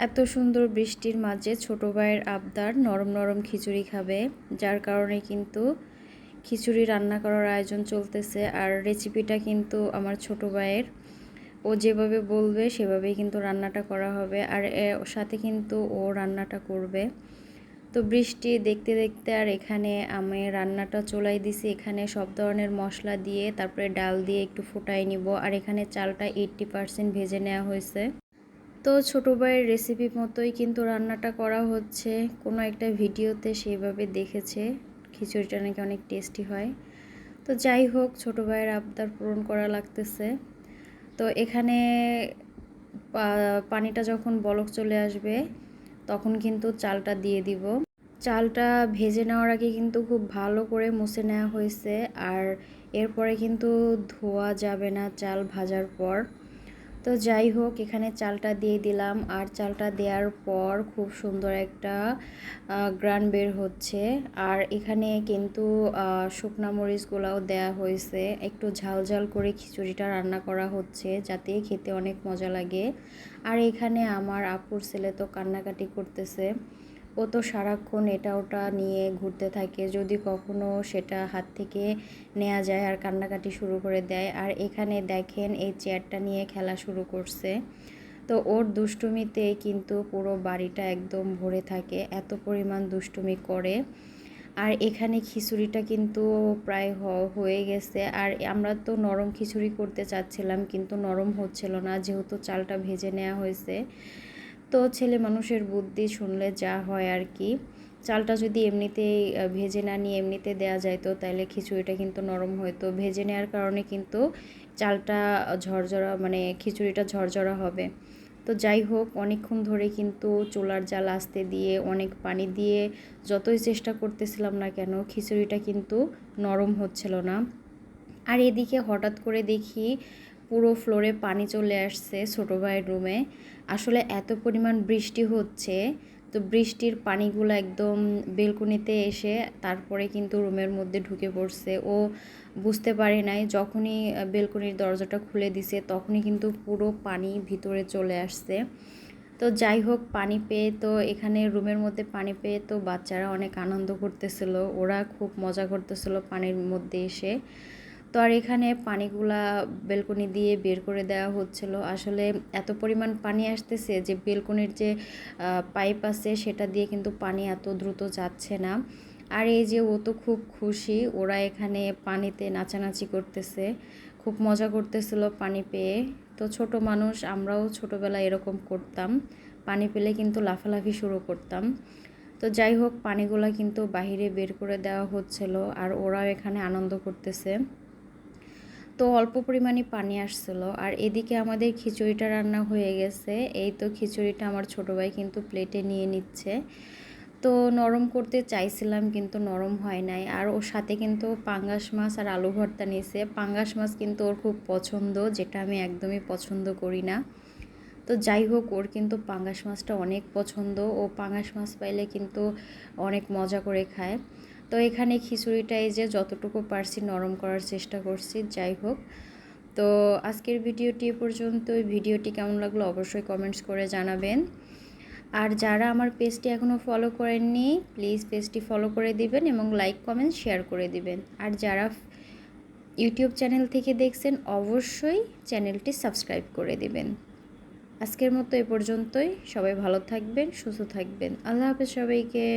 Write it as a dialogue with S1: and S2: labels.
S1: এত সুন্দর বৃষ্টির মাঝে ছোট ভাইয়ের আবদার নরম নরম খিচুড়ি খাবে, যার কারণে কিন্তু খিচুড়ি রান্না করার আয়োজন চলতেছে। আর রেসিপিটা কিন্তু আমার ছোট ভাইয়ের, ও যেভাবে বলবে সেভাবেই কিন্তু রান্নাটা করা হবে। আর ওর সাথে কিন্তু ও রান্নাটা করবে। তো বৃষ্টি দেখতে দেখতে আর এখানে আমি রান্নাটা চলাই দিছি। এখানে সব ধরনের মশলা দিয়ে তারপরে ডাল দিয়ে একটু ফুটাই নিব। আর এখানে চালটা 80% ভেজে নেওয়া হয়েছে। তো ছোটো ভাইয়ের রেসিপি মতোই কিন্তু রান্নাটা করা হচ্ছে। কোনো একটা ভিডিওতে সেইভাবে দেখেছে খিচুড়িটা নাকি অনেক টেস্টি হয়। তো যাই হোক, ছোটো ভাইয়ের আবদার পূরণ করা লাগতেছে। তো এখানে পানিটা যখন বলক চলে আসবে তখন কিন্তু চালটা দিয়ে দিব। চালটা ভেজে নেওয়ার আগে কিন্তু খুব ভালো করে মুছে নেওয়া হয়েছে। আর এরপরে কিন্তু ধোয়া যাবে না চাল ভাজার পর। তো যাই হোক, এখানে চালটা দিয়ে দিলাম। আর চালটা দেওয়ার পর খুব সুন্দর একটা গ্রান বের হচ্ছে। আর এখানে কিন্তু শুকনা মরিচগুলোও দেওয়া হয়েছে। একটু ঝাল ঝাল করে খিচুড়িটা রান্না করা হচ্ছে যাতে খেতে অনেক মজা লাগে। আর এখানে আমার আপুর ছেলে তো কান্নাকাটি করতেছে। ও তো সারাক্ষণ এটা ওটা নিয়ে ঘুরতে থাকে, যদি কখনো সেটা হাত থেকে নেওয়া যায় আর কান্নাকাটি শুরু করে দেয়। আর এখানে দেখেন এই চেয়ারটা নিয়ে খেলা শুরু করছে। তো ওর দুষ্টুমিতে কিন্তু পুরো বাড়িটা একদম ভরে থাকে, এত পরিমাণ দুষ্টুমি করে। আর এখানে খিচুড়িটা কিন্তু প্রায় হয়ে গেছে। আর আমরা তো নরম খিচুড়ি করতে চাচ্ছিলাম, কিন্তু নরম হচ্ছিল না যেহেতু চালটা ভেজে নেওয়া হয়েছে। তো ছেলে মানুষের বুদ্ধি শুনলে যা হয় আর কি। চালটা যদি এমনিতেই ভেজে না নিয়ে এমনিতে দেওয়া যাইতো তাহলে খিচুড়িটা কিন্তু নরম হতো। ভেজে নেওয়ার কারণে কিন্তু চালটা ঝরঝরা, মানে খিচুড়িটা ঝরঝরা হবে। তো যাই হোক, অনেকক্ষণ ধরে কিন্তু চুলার জাল আস্তে দিয়ে অনেক পানি দিয়ে যতই চেষ্টা করতেছিলাম না কেন খিচুড়িটা কিন্তু নরম হচ্ছিল না। আর এদিকে হঠাৎ করে দেখি পুরো ফ্লোরে পানি চলে আসছে ছোটো ভাইয়ের রুমে। আসলে এত পরিমাণ বৃষ্টি হচ্ছে, তো বৃষ্টির পানিগুলো একদম বেলকনিতে এসে তারপরে কিন্তু রুমের মধ্যে ঢুকে পড়ছে। ও বুঝতে পারে নাই, যখনই বেলকনির দরজাটা খুলে দিছে তখনই কিন্তু পুরো পানি ভিতরে চলে আসছে। তো যাই হোক, পানি পেয়ে তো এখানে রুমের মধ্যে পানি পেয়ে তো বাচ্চারা অনেক আনন্দ করতেছিল, ওরা খুব মজা করতেছিল পানির মধ্যে এসে। তো আর এখানে পানিগুলা বেলকনি দিয়ে বের করে দেওয়া হচ্ছিল। আসলে এত পরিমাণ পানি আসতেছে যে বেলকনির যে পাইপ আছে সেটা দিয়ে কিন্তু পানি এত দ্রুত যাচ্ছে না। আর এই যে ও তো খুব খুশি, ওরা এখানে পানিতে নাচানাচি করতেছে, খুব মজা করতেছিল পানি পেয়ে। তো ছোট মানুষ, আমরাও ছোটোবেলায় এরকম করতাম, পানি পেলে কিন্তু লাফালাফি শুরু করতাম। তো যাই হোক, পানিগুলা কিন্তু বাহিরে বের করে দেওয়া হচ্ছিল আর ওরাও এখানে আনন্দ করতেছে। তো অল্প পরিমাণে পানি আসছিল। আর এদিকে আমাদের খিচুড়িটা রান্না হয়ে গেছে। এই তো খিচুড়িটা আমার ছোটো ভাই কিন্তু প্লেটে নিয়ে নিচ্ছে। তো নরম করতে চাইছিলাম কিন্তু নরম হয় নাই। আর ওর সাথে কিন্তু পাঙ্গাস মাছ আর আলু ভর্তা নিয়েছে। পাঙ্গাস মাছ কিন্তু ওর খুব পছন্দ, যেটা আমি একদমই পছন্দ করি না। তো যাই হোক, ওর কিন্তু পাঙ্গাস মাছটা অনেক পছন্দ, ও পাঙ্গাস মাছ পাইলে কিন্তু অনেক মজা করে খায়। তো এখানে খিচুড়িটা এই যে যতটুকু পারছি নরম করার চেষ্টা করছি। যাই হোক, তো আজকের ভিডিওটি এ পর্যন্তই। ভিডিওটি কেমন লাগলো অবশ্যই কমেন্টস করে জানাবেন। আর যারা আমার পেজটি এখনও ফলো করেননি প্লিজ পেজটি ফলো করে দিবেন এবং লাইক কমেন্ট শেয়ার করে দিবেন। আর যারা ইউটিউব চ্যানেল থেকে দেখছেন অবশ্যই চ্যানেলটি সাবস্ক্রাইব করে দিবেন। আজকের মতো এ পর্যন্তই। সবাই ভালো থাকবেন, সুস্থ থাকবেন। আল্লাহ হাফেজ সবাইকে।